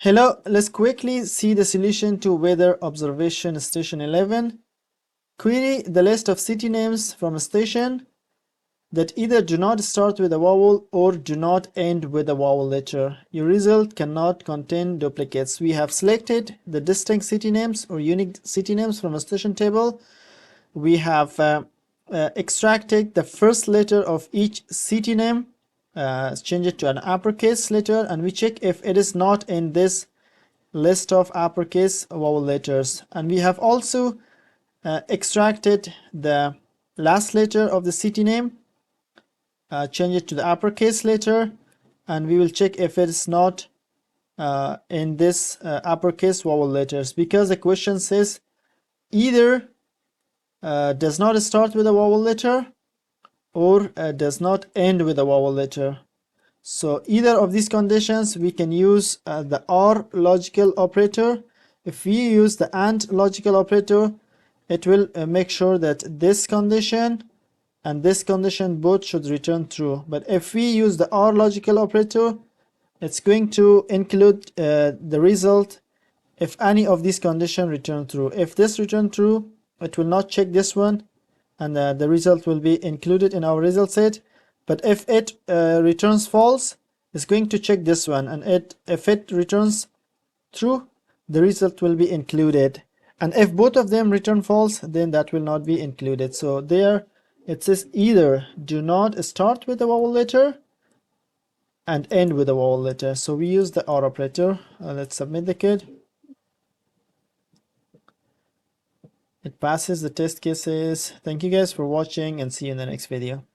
Hello, let's quickly see the solution to weather observation station 11. Query the list of city names from a station that either do not start with a vowel or do not end with a vowel letter. Your result cannot contain duplicates. We have selected the distinct city names or unique city names from a station table. We have extracted the first letter of each city name, change it to an uppercase letter, and we check if it is not in this list of uppercase vowel letters. And we have also extracted the last letter of the city name, change it to the uppercase letter, and we will check if it is not in this uppercase vowel letters, because the question says either does not start with a vowel letter or does not end with a vowel letter. So either of these conditions we can use the OR logical operator. If we use the AND logical operator, it will make sure that this condition and this condition both should return true. But if we use the OR logical operator, it's going to include the result if any of these conditions return true. If this return true, it will not check this one, and the result will be included in our result set. But if it returns false, it's going to check this one, and if it returns true, the result will be included. And if both of them return false, then that will not be included. So there it says either do not start with the vowel letter and end with the vowel letter. So we use the OR operator. Let's submit the code. It passes the test cases. Thank you guys for watching, and see you in the next video.